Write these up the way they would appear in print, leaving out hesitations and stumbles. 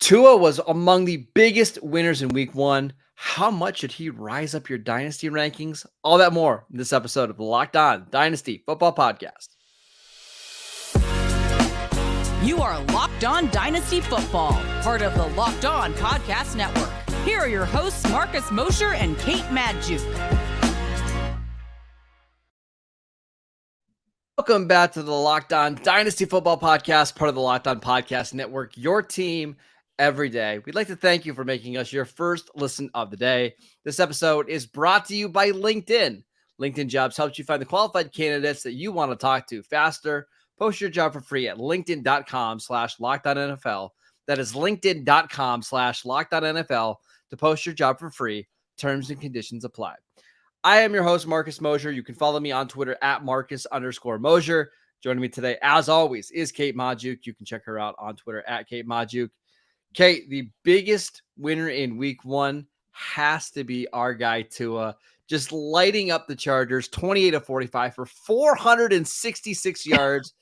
Tua was among the biggest winners in week one. How much should he rise up your dynasty rankings? All that more in this episode of the Locked On Dynasty Football Podcast. You are Locked On Dynasty Football, part of the Locked On Podcast Network. Here are your hosts, Marcus Mosher and Kate Magdziuk. Welcome back to the Locked On Dynasty Football Podcast, part of the Locked On Podcast Network, your team every day. We'd like to thank you for making us your first listen of the day. This episode is brought to you by LinkedIn. LinkedIn Jobs helps you find the qualified candidates that you want to talk to faster. Post your job for free at linkedin.com/LockedOnNFL. That is linkedin.com/LockedOnNFL to post your job for free. Terms and conditions apply. I am your host, Marcus Mosher. You can follow me on Twitter at Marcus_Mosher. Joining me today, as always, is Kate Magdziuk. You can check her out on Twitter at Kate Magdziuk. Kate, the biggest winner in week one has to be our guy Tua, just lighting up the Chargers 28-45 for 466 yards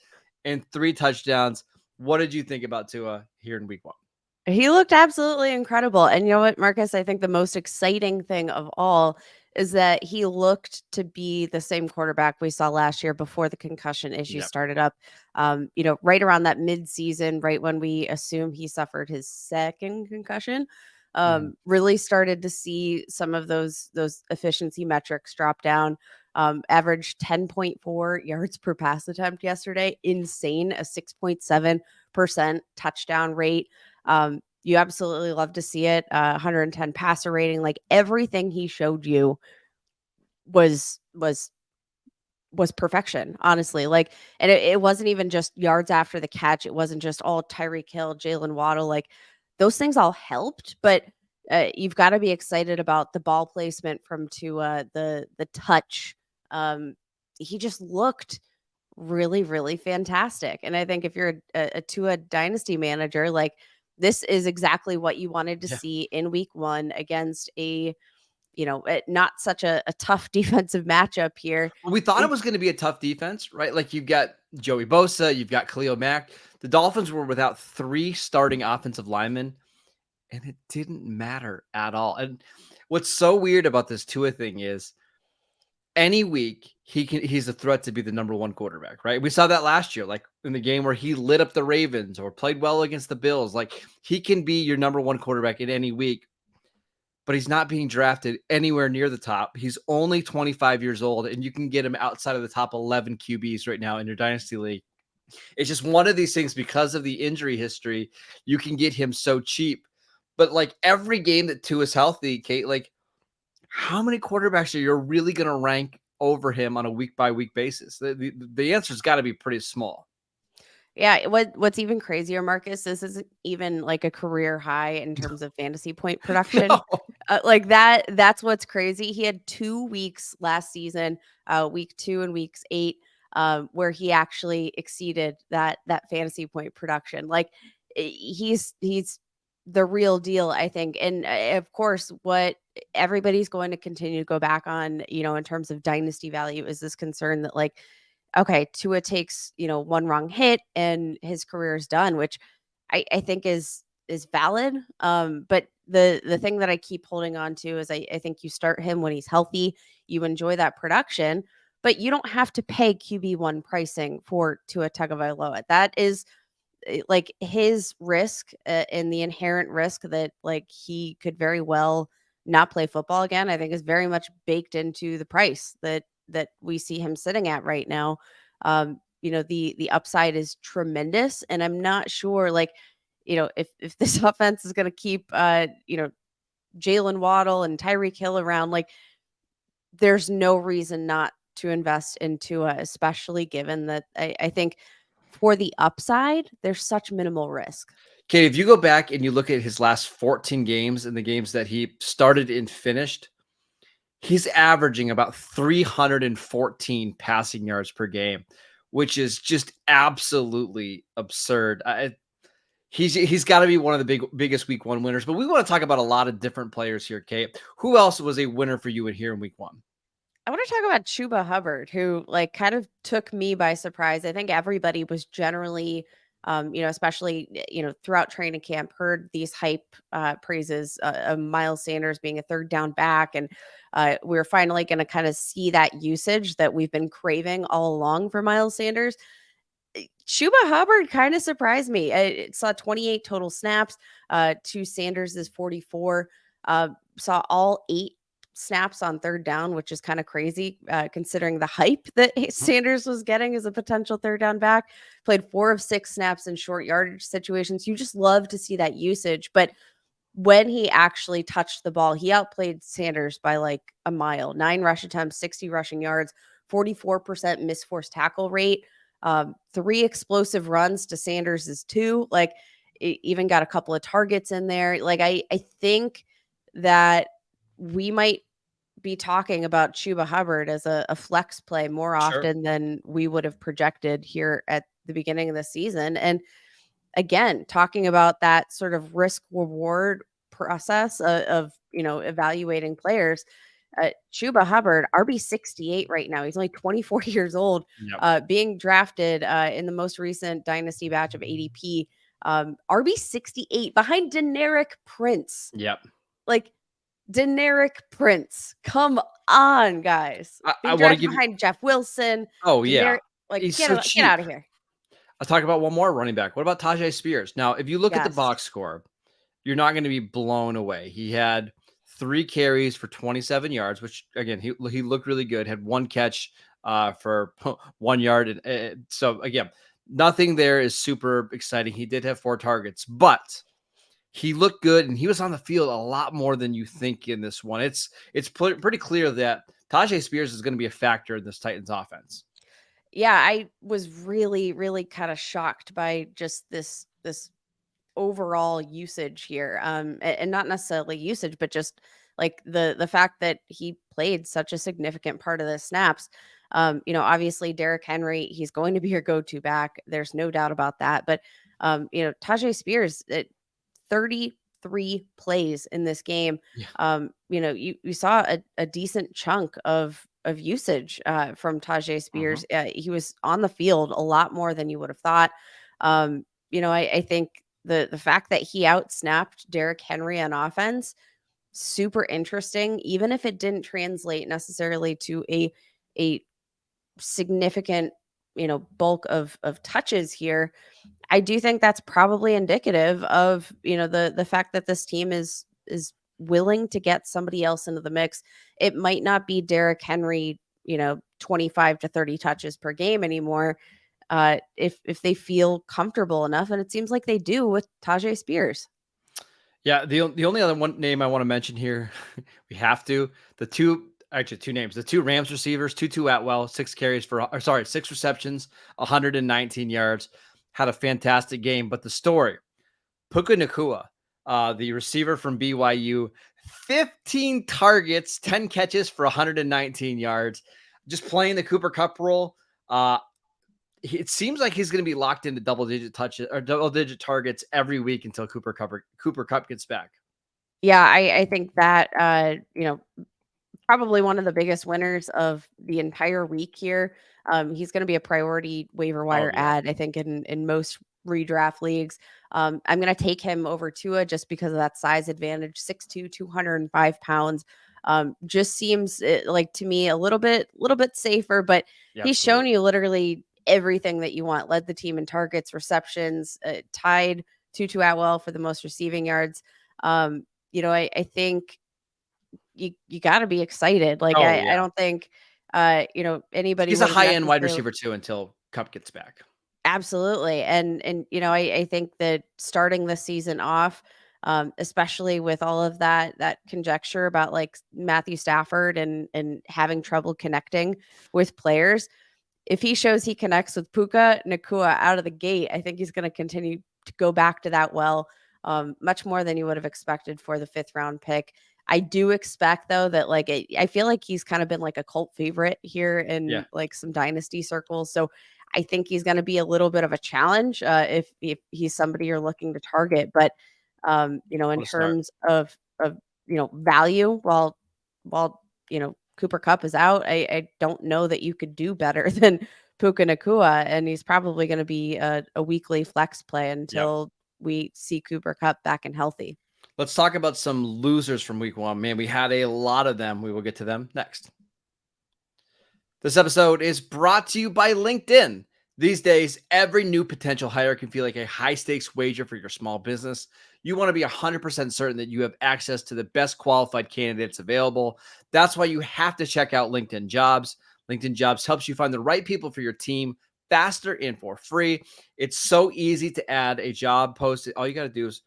and 3 touchdowns. What did you think about Tua here in week one? He looked absolutely incredible. And you know what, Marcus, I think the most exciting thing of all is that he looked to be the same quarterback we saw last year before the concussion issue started up. Right around that mid-season, right when we assume he suffered his second concussion, really started to see some of those efficiency metrics drop down. Averaged 10.4 yards per pass attempt yesterday. Insane, a 6.7% touchdown rate. You absolutely love to see it. 110 passer rating, like everything he showed you was perfection, honestly. Like, and it wasn't even just yards after the catch. It wasn't just all Tyreek Hill, Jalen Waddle. Like those things all helped, but you've got to be excited about the ball placement from Tua, the touch. He just looked really, really fantastic. And I think if you're a Tua dynasty manager, like this is exactly what you wanted to see in week one against a, not such a tough defensive matchup here. Well, we thought it was going to be a tough defense, right? Like you've got Joey Bosa, you've got Khalil Mack. The Dolphins were without 3 starting offensive linemen, and it didn't matter at all. And what's so weird about this Tua thing is any week he's a threat to be the number 1 quarterback, right? We saw that last year, like in the game where he lit up the Ravens or played well against the Bills. Like he can be your number 1 quarterback in any week, but he's not being drafted anywhere near the top. He's only 25 years old, and you can get him outside of the top 11 QBs right now in your dynasty league. It's just one of these things because of the injury history, you can get him so cheap. But like every game that Tua is healthy, Kate, like how many quarterbacks are you really going to rank over him on a week-by-week basis? The answer's got to be pretty small. Yeah, what's even crazier, Marcus, this isn't even like a career high in terms of fantasy point production. No. Like that's what's crazy. He had 2 weeks last season, week 2 and weeks 8, where he actually exceeded that fantasy point production. Like he's the real deal, I think. And of course, what everybody's going to continue to go back on, in terms of dynasty value is this concern that like, okay, Tua takes, 1 wrong hit and his career is done, which I think is valid. But the thing that I keep holding on to is I think you start him when he's healthy, you enjoy that production, but you don't have to pay QB1 pricing for Tua Tagovailoa. That is like his risk and the inherent risk that like he could very well not play football again, I think is very much baked into the price that we see him sitting at right now. The upside is tremendous, and I'm not sure like, if this offense is going to keep, Jalen Waddle and Tyreek Hill around, like there's no reason not to invest into especially given that I think for the upside, there's such minimal risk. Okay, if you go back and you look at his last 14 games and the games that he started and finished, he's averaging about 314 passing yards per game, which is just absolutely absurd. He's got to be one of the biggest week one winners, but we want to talk about a lot of different players here, Kate. Who else was a winner for you in week one? I want to talk about Chuba Hubbard, who like kind of took me by surprise. I think everybody was generally Especially, throughout training camp, heard these hype praises of Miles Sanders being a third down back. And we're finally going to kind of see that usage that we've been craving all along for Miles Sanders. Chuba Hubbard kind of surprised me. I saw 28 total snaps to Sanders' 44. Saw all 8 snaps on third down, which is kind of crazy considering the hype that Sanders was getting as a potential third down back. Played 4 of 6 snaps in short yardage situations. You just love to see that usage. But when he actually touched the ball, he outplayed Sanders by like a mile. 9 rush attempts, 60 rushing yards, 44% missed forced tackle rate. 3 explosive runs to Sanders' 2. Like, even got a couple of targets in there. Like, I think that we might be talking about Chuba Hubbard as a flex play more often than we would have projected here at the beginning of the season. And again, talking about that sort of risk reward process of evaluating players. Chuba Hubbard, RB 68 right now. He's only 24 years old, being drafted in the most recent Dynasty batch of ADP. RB 68 behind Deneric Prince. Yep. Like, Deneric Prince. Come on, guys. I want to give behind Jeff Wilson. Oh, yeah. Like, He's get so out of here. I'll talk about one more running back. What about Tajay Spears? Now, if you look at the box score, you're not going to be blown away. He had 3 carries for 27 yards, which again, he looked really good. Had 1 catch for 1 yard. And so again, nothing there is super exciting. He did have 4 targets, but he looked good, and he was on the field a lot more than you think in this one. It's pretty clear that Tajay Spears is going to be a factor in this Titans offense. Yeah, I was really, really kind of shocked by just this overall usage here. And not necessarily usage, but just like the fact that he played such a significant part of the snaps. Obviously Derrick Henry, he's going to be your go-to back. There's no doubt about that. But Tajay Spears, 33 plays in this game. Yeah. You saw a decent chunk of usage from Tajay Spears. He was on the field a lot more than you would have thought. I think the fact that he outsnapped Derrick Henry on offense, super interesting, even if it didn't translate necessarily to a significant, bulk of touches here. I do think that's probably indicative of, the fact that this team is willing to get somebody else into the mix. It might not be Derrick Henry, 25 to 30 touches per game anymore. If they feel comfortable enough, and it seems like they do with Tajay Spears. Yeah, the only other one name I want to mention here, we have to, two names, the 2 Rams receivers, Tutu Atwell, 6 receptions, 119 yards, had a fantastic game. But the story, Puka Nacua, the receiver from BYU, 15 targets, 10 catches for 119 yards, just playing the Cooper Kupp role. It seems like he's going to be locked into double-digit touches or double-digit targets every week until Cooper Kupp gets back. Yeah, I think that probably one of the biggest winners of the entire week here. He's going to be a priority waiver wire ad, I think, in most redraft leagues. I'm going to take him over Tua just because of that size advantage. 6'2", 205 pounds. Just seems like to me a little bit safer, but he's shown you literally everything that you want. Led the team in targets, receptions, tied Tutu Atwell for the most receiving yards. I think you got to be excited. Like, I don't think, anybody. He's a high-end wide receiver too until Kupp gets back. Absolutely. And I think that starting the season off, especially with all of that conjecture about like Matthew Stafford and having trouble connecting with players, if he shows he connects with Puka Nacua out of the gate, I think he's going to continue to go back to that well, much more than you would have expected for the 5th round pick. I do expect though that I feel like he's kind of been like a cult favorite here in like some dynasty circles. So I think he's going to be a little bit of a challenge if he's somebody you're looking to target. But in terms of value, while Cooper Kupp is out, I don't know that you could do better than Puka Nacua, and he's probably going to be a weekly flex play until we see Cooper Kupp back and healthy. Let's talk about some losers from week 1. Man, we had a lot of them. We will get to them next. This episode is brought to you by LinkedIn. These days, every new potential hire can feel like a high-stakes wager for your small business. You want to be 100% certain that you have access to the best qualified candidates available. That's why you have to check out LinkedIn Jobs. LinkedIn Jobs helps you find the right people for your team faster and for free. It's so easy to add a job post. All you got to do is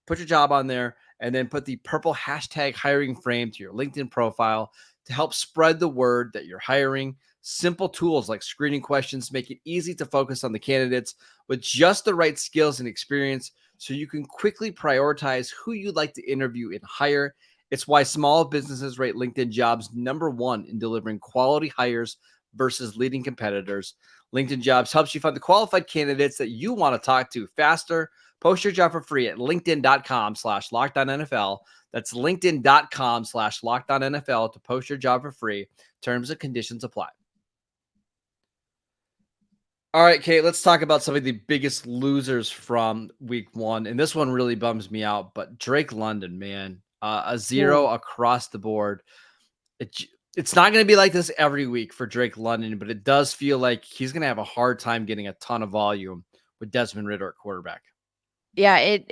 put your job on there and then put the purple hashtag hiring frame to your LinkedIn profile to help spread the word that you're hiring. Simple tools like screening questions make it easy to focus on the candidates with just the right skills and experience so you can quickly prioritize who you'd like to interview and hire. It's why small businesses rate LinkedIn Jobs #1 in delivering quality hires versus leading competitors. LinkedIn Jobs helps you find the qualified candidates that you want to talk to faster. Post your job for free at linkedin.com/LockedOnNFL. That's linkedin.com/LockedOnNFL to post your job for free. Terms and conditions apply. All right, Kate, let's talk about some of the biggest losers from week 1. And this one really bums me out, but Drake London, man, a 0 across the board. It's not going to be like this every week for Drake London, but it does feel like he's going to have a hard time getting a ton of volume with Desmond Ridder at quarterback. Yeah, I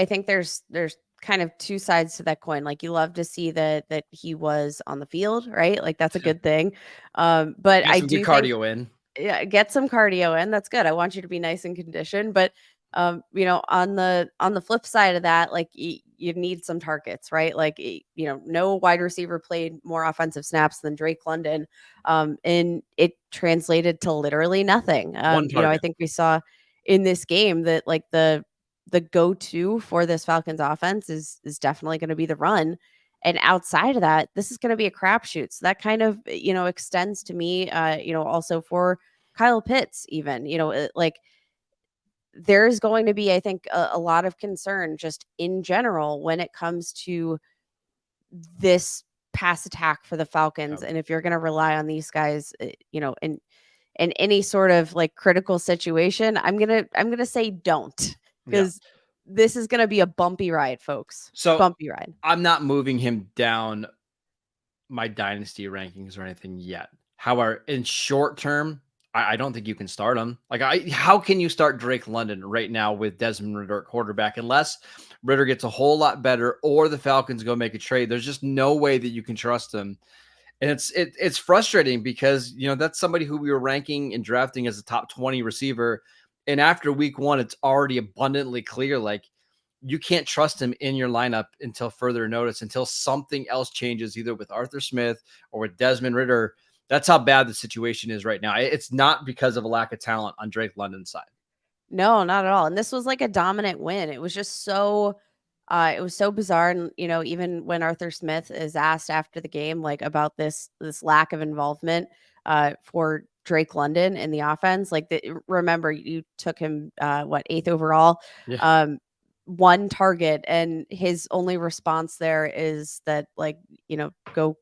think there's kind of two sides to that coin. Like, you love to see that he was on the field, right? Like, that's a good thing. But I do get cardio in. Yeah, get some cardio in. That's good. I want you to be nice and conditioned. But on the flip side of that, like, you need some targets, right? Like, no wide receiver played more offensive snaps than Drake London, and it translated to literally nothing. I think we saw in this game that, like, the go-to for this Falcons offense is definitely going to be the run. And outside of that, this is going to be a crapshoot. So that kind of, extends to me, also for Kyle Pitts, even, like, there's going to be, I think, a lot of concern just in general when it comes to this pass attack for the Falcons. And if you're going to rely on these guys, in any sort of like critical situation, I'm going to say don't, because this is going to be a bumpy ride, folks. So bumpy ride. I'm not moving him down my dynasty rankings or anything yet. However, in short term, I don't think you can start him. Like, how can you start Drake London right now with Desmond Ridder at quarterback unless Ridder gets a whole lot better or the Falcons go make a trade? There's just no way that you can trust him. And it's frustrating because, that's somebody who we were ranking and drafting as a top 20 receiver. And after week 1, it's already abundantly clear, like, you can't trust him in your lineup until further notice, until something else changes, either with Arthur Smith or with Desmond Ridder. That's how bad the situation is right now. It's not because of a lack of talent on Drake London's side. No, not at all. And this was like a dominant win. It was just so it was so bizarre. And, even when Arthur Smith is asked after the game, like, about this lack of involvement for Drake London in the offense, like, remember, you took him 8th overall, one target, and his only response there is that, like, go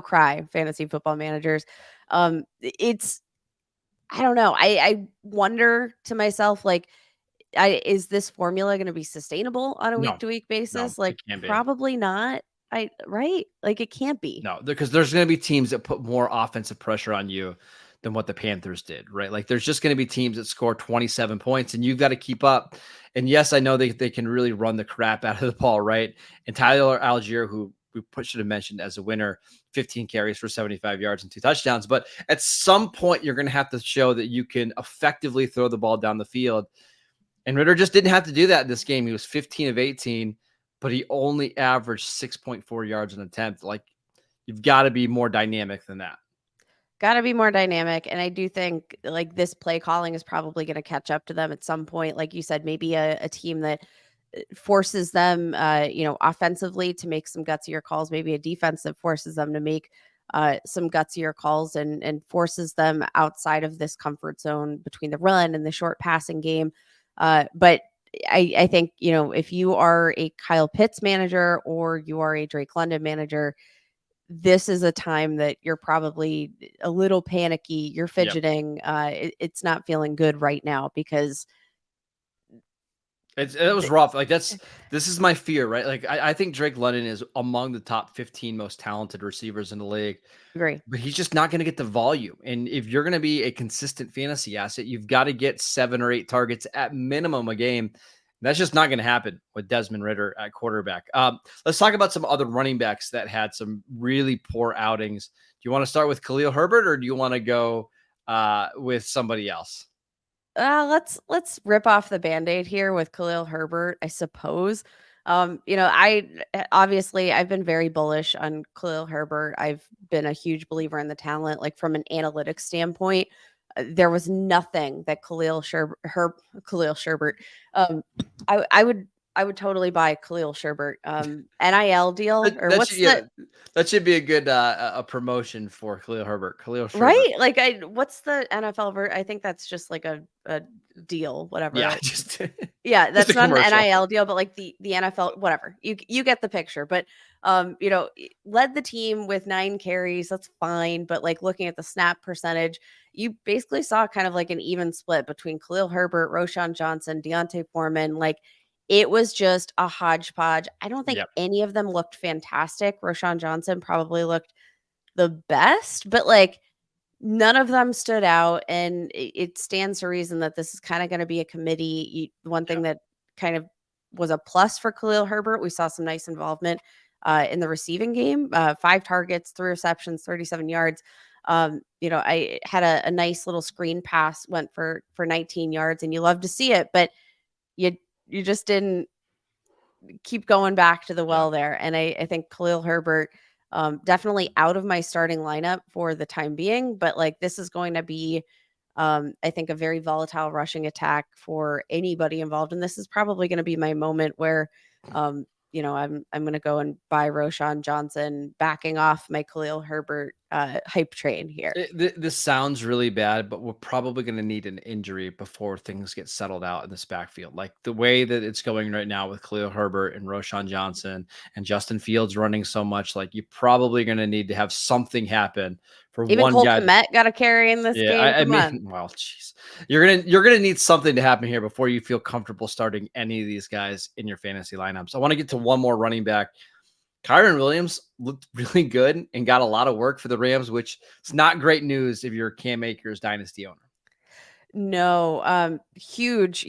cry, fantasy football managers. It's, I don't know. I wonder to myself, like, is this formula going to be sustainable on a week-to-week basis? Like, probably not. Right? Like, it can't be. No, because there's going to be teams that put more offensive pressure on you than what the Panthers did, right? Like, there's just going to be teams that score 27 points and you've got to keep up. And yes, I know they can really run the crap out of the ball, right? And Tyler Algier, who we should have mentioned as a winner, 15 carries for 75 yards and 2 touchdowns. But at some point, you're going to have to show that you can effectively throw the ball down the field. And Ridder just didn't have to do that in this game. He was 15 of 18, but he only averaged 6.4 yards an attempt. Like, you've got to be more dynamic than that. Got to be more dynamic. And I do think, like, this play calling is probably going to catch up to them at some point. Like you said, maybe a team that forces them, offensively to make some gutsier calls, maybe a defense that forces them to make some gutsier calls and forces them outside of this comfort zone between the run and the short passing game. But I think, if you are a Kyle Pitts manager or you are a Drake London manager, this is a time that you're probably a little panicky. You're fidgeting. It's not feeling good right now because it was rough. Like this is my fear, right? Like I think Drake London is among the top 15 most talented receivers in the league, agree. but he's just not going to get the volume. And if you're going to be a consistent fantasy asset, you've got to get 7 or 8 targets at minimum a game. That's just not going to happen with Desmond Ridder at quarterback. Let's talk about some other running backs that had some really poor outings. Do you want to start with Khalil Herbert, or do you want to go with somebody else? Let's rip off the Band-Aid here with Khalil Herbert, I suppose. I've been very bullish on Khalil Herbert. I've been a huge believer in the talent, like from an analytics standpoint. There was nothing that Khalil Sherbert. I would totally buy Khalil Sherbert. NIL deal or what's the that should be a good a promotion for Khalil Herbert. Khalil Sherbert. right? Like what's the NFL I think that's just like a deal, whatever. Yeah, just yeah, that's just not an NIL deal, but like the NFL, whatever. You get the picture. But led the team with 9 carries. That's fine. But like looking at the snap percentage, you basically saw kind of like an even split between Khalil Herbert, Roschon Johnson, Deontay Foreman. Like it was just a hodgepodge. I don't think any of them looked fantastic. Roschon Johnson probably looked the best, but like none of them stood out. And it stands to reason that this is kind of going to be a committee. One thing that kind of was a plus for Khalil Herbert, we saw some nice involvement in the receiving game. 5 targets, 3 receptions, 37 yards. I had a nice little screen pass, went for 19 yards, and you love to see it, but you just didn't keep going back to the well there. And I think Khalil Herbert, definitely out of my starting lineup for the time being, but like this is going to be, I think, a very volatile rushing attack for anybody involved. And this is probably going to be my moment where, I'm going to go and buy Roschon Johnson, backing off my Khalil Herbert hype train here. This sounds really bad, but we're probably going to need an injury before things get settled out in this backfield. Like the way that it's going right now with Khalil Herbert and Roschon Johnson and Justin Fields running so much, like you're probably going to need to have something happen for even one Cole guy. Kmet got a carry in this game. I mean, well, jeez, you're gonna need something to happen here before you feel comfortable starting any of these guys in your fantasy lineups. I want to get to one more running back. Kyren Williams looked really good and got a lot of work for the Rams, which is not great news if you're Cam Akers dynasty owner. No, huge,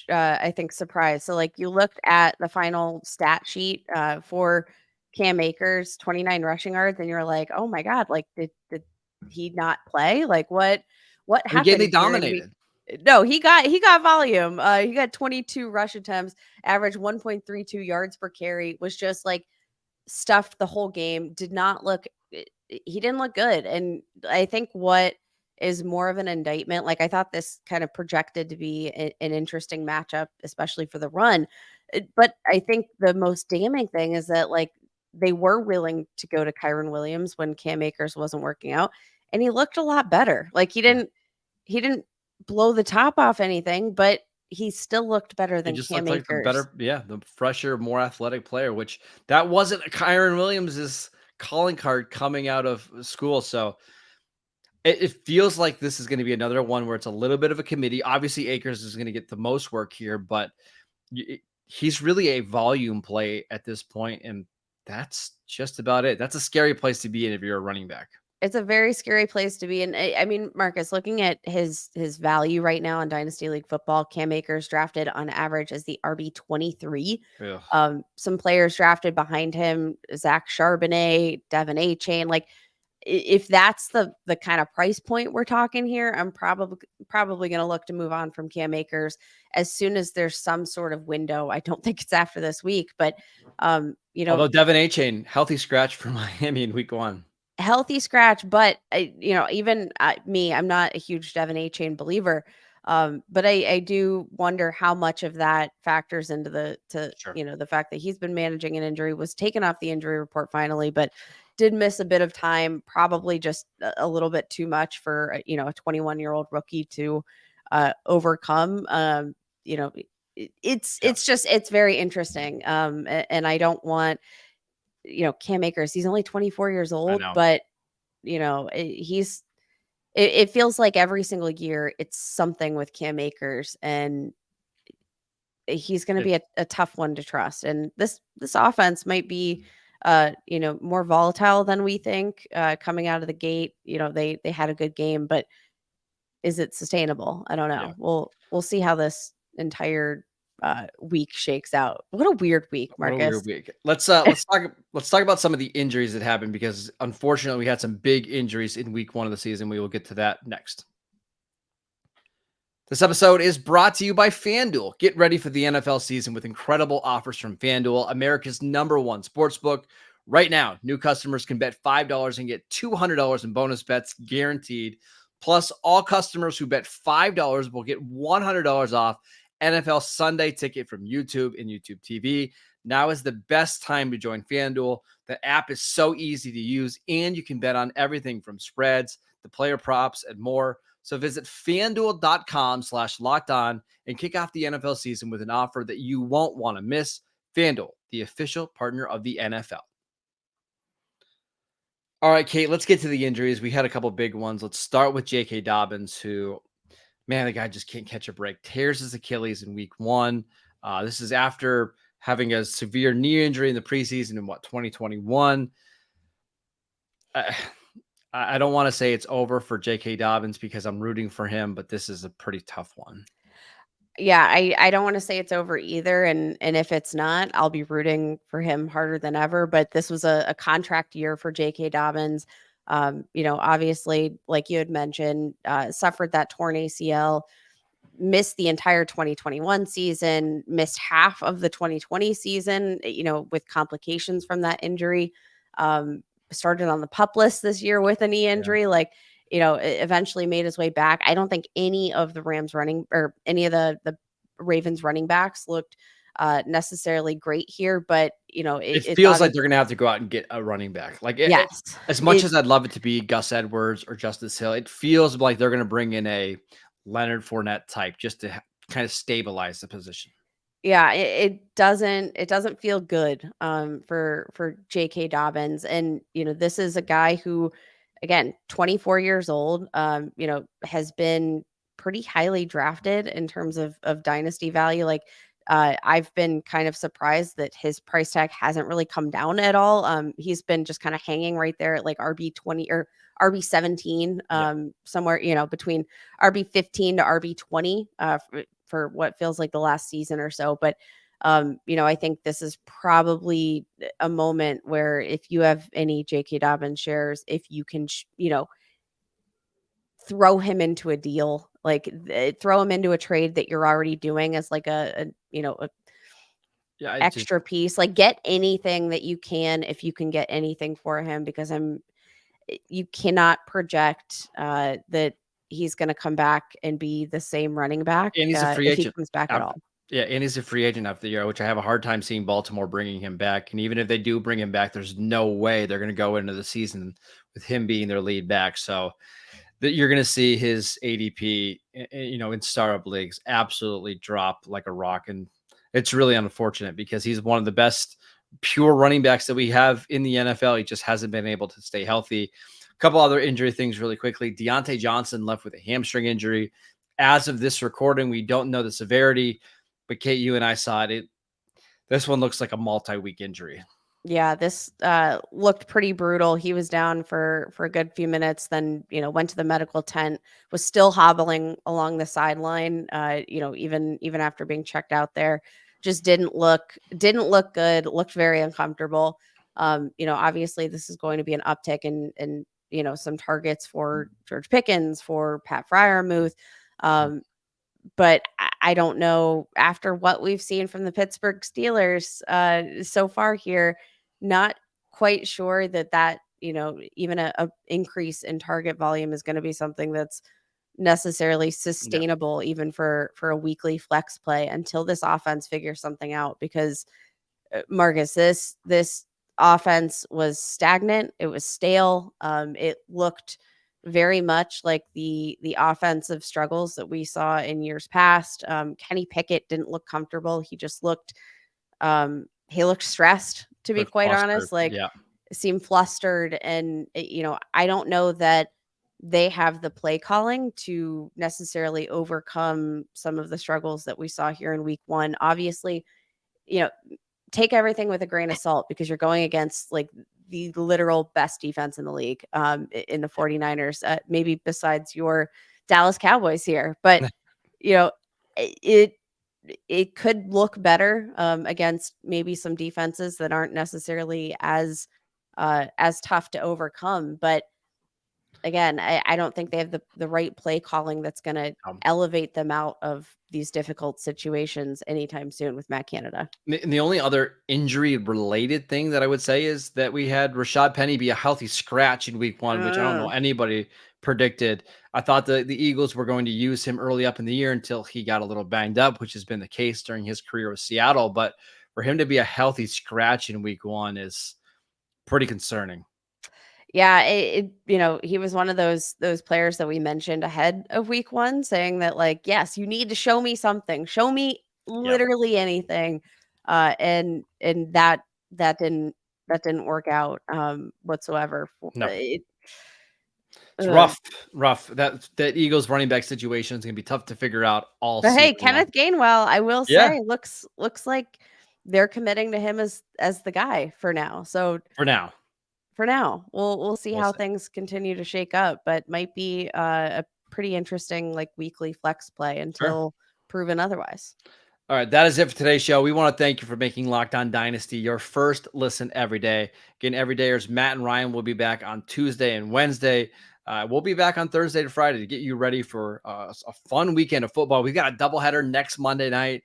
I think surprise. So like you looked at the final stat sheet for Cam Akers, 29 rushing yards, and you're like, oh my God, like did he not play? Like what happened? Again, they dominated. No, he got volume. He got 22 rush attempts, average 1.32 yards per carry, was just like stuffed the whole game. He didn't look good. And I think what is more of an indictment, like I thought this kind of projected to be an interesting matchup, especially for the run. But I think the most damning thing is that like they were willing to go to Kyren Williams when Cam Akers wasn't working out, and he looked a lot better. Like he didn't blow the top off anything, but he still looked better than Cam Akers. Like the fresher, more athletic player, which that wasn't Kyren Williams' calling card coming out of school. So it feels like this is going to be another one where it's a little bit of a committee. Obviously, Akers is going to get the most work here, but he's really a volume play at this point, and that's just about it. That's a scary place to be in if you're a running back. It's a very scary place to be. And I mean, Marcus, looking at his value right now in Dynasty League football, Cam Akers drafted on average as the RB 23. Some players drafted behind him, Zach Charbonnet, Devin Achane. Like if that's the kind of price point we're talking here, I'm probably going to look to move on from Cam Akers as soon as there's some sort of window. I don't think it's after this week, but although Devin Achane, healthy scratch for Miami in week 1. Healthy scratch, but even me, I'm not a huge Devin Achane believer, but I do wonder how much of that factors into the fact that he's been managing an injury, was taken off the injury report finally, but did miss a bit of time, probably just a little bit too much for a 21-year-old rookie to overcome. It's very interesting, and I don't want Cam Akers, he's only 24 years I old, know. but it feels like every single year it's something with Cam Akers, and he's going to be a tough one to trust. And this offense might be more volatile than we think coming out of the gate. They had a good game, but is it sustainable? I don't know. Yeah. We'll see how this entire week shakes out. What a weird week, What a Marcus. weird week. Let's talk about some of the injuries that happened, because unfortunately we had some big injuries in week 1 of the season. We will get to that next. This episode is brought to you by FanDuel. Get ready for the NFL season with incredible offers from FanDuel, America's #1 sportsbook. Right now, new customers can bet $5 and get $200 in bonus bets guaranteed. Plus, all customers who bet $5 will get $100 off NFL Sunday Ticket from YouTube and YouTube TV. Now is the best time to join FanDuel. The app is so easy to use, and you can bet on everything from spreads to player props and more. So visit FanDuel.com/lockedon and kick off the NFL season with an offer that you won't want to miss. FanDuel, the official partner of the NFL. All right, Kate, let's get to the injuries. We had a couple big ones. Let's start with J.K. Dobbins, who, man, the guy just can't catch a break. Tears his Achilles in week 1. This is after having a severe knee injury in the preseason in 2021. I don't want to say it's over for J.K. Dobbins because I'm rooting for him, but this is a pretty tough one. Yeah, I don't want to say it's over either. And if it's not, I'll be rooting for him harder than ever. But this was a contract year for J.K. Dobbins. Obviously, like you had mentioned, suffered that torn ACL, missed the entire 2021 season, missed half of the 2020 season, with complications from that injury. Started on the PUP list this year with a knee injury. Eventually made his way back. I don't think any of the Rams running or any of the Ravens running backs looked necessarily great here, but it feels like they're going to have to go out and get a running back. Yes, as much as I'd love it to be Gus Edwards or Justice Hill, it feels like they're going to bring in a Leonard Fournette type just to kind of stabilize the position. Yeah, it doesn't feel good for J.K. Dobbins. And this is a guy who, again, 24 years old, has been pretty highly drafted in terms of dynasty value. I've been kind of surprised that his price tag hasn't really come down at all. He's been just kind of hanging right there at like RB20 or RB17, somewhere, between RB15 to RB20 for what feels like the last season or so. But, I think this is probably a moment where if you have any J.K. Dobbins shares, if you can, throw him into a deal, throw him into a trade that you're already doing as like a extra piece, get anything that you can, if you can get anything for him, because you cannot project that he's going to come back and be the same running back. And he's a free agent if he comes back at all. Yeah, and he's a free agent after the year, which I have a hard time seeing Baltimore bringing him back. And even if they do bring him back, there's no way they're going to go into the season with him being their lead back. So that you're going to see his ADP, in startup leagues absolutely drop like a rock. And it's really unfortunate because he's one of the best pure running backs that we have in the NFL. He just hasn't been able to stay healthy. A couple other injury things really quickly. Deontay Johnson left with a hamstring injury. As of this recording, we don't know the severity, but Kate, you and I saw it. This one looks like a multi-week injury. Yeah, this looked pretty brutal. He was down for a good few minutes, then went to the medical tent, was still hobbling along the sideline. Even after being checked out there, just didn't look good. Looked very uncomfortable. Obviously this is going to be an uptick in some targets for George Pickens, for Pat Freiermuth. But I don't know, after what we've seen from the Pittsburgh Steelers so far here, not quite sure that even a increase in target volume is going to be something that's necessarily sustainable, even for a weekly flex play, until this offense figures something out. Because Marcus, this offense was stagnant. It was stale. It looked very much like the offensive struggles that we saw in years past. Kenny Pickett didn't look comfortable. He just looked stressed. to be Look quite flustered. honest, like Yeah. seem flustered. And, I don't know that they have the play calling to necessarily overcome some of the struggles that we saw here in week one. Obviously, you know, take everything with a grain of salt because you're going against like the literal best defense in the league in the 49ers, maybe besides your Dallas Cowboys here. But, you know, it it could look better against maybe some defenses that aren't necessarily as tough to overcome. But again, I don't think they have the right play calling that's going to elevate them out of these difficult situations anytime soon with Matt Canada. And the only other injury related thing that I would say is that we had Rashad Penny be a healthy scratch in week one, which I don't know anybody predicted. I thought the Eagles were going to use him early up in the year until he got a little banged up, which has been the case during his career with Seattle. But for him to be a healthy scratch in week one is pretty concerning. Yeah, he was one of those players that we mentioned ahead of week one, saying that like, yes, you need to show me something, show me literally anything, and that didn't work out whatsoever. No. It's Rough. That Eagles running back situation is gonna be tough to figure out all But season hey, long. Kenneth Gainwell, I will Yeah. say, looks like they're committing to him as the guy for now. So For now, we'll see we'll how see. things continue to shake up, but might be a pretty interesting like weekly flex play until proven otherwise. All right, that is it for today's show. We want to thank you for making Locked On Dynasty your first listen every day. Again, everydayers Matt and Ryan will be back on Tuesday and Wednesday. We'll be back on Thursday to Friday to get you ready for a fun weekend of football. We've got a doubleheader next Monday night.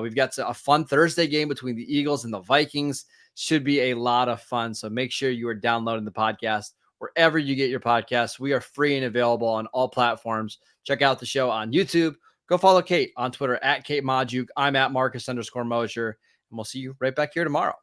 We've got a fun Thursday game between the Eagles and the Vikings. Should be a lot of fun. So make sure you are downloading the podcast wherever you get your podcasts. We are free and available on all platforms. Check out the show on YouTube. Go follow Kate on Twitter at Kate Majuk. I'm at Marcus _Mosher. And we'll see you right back here tomorrow.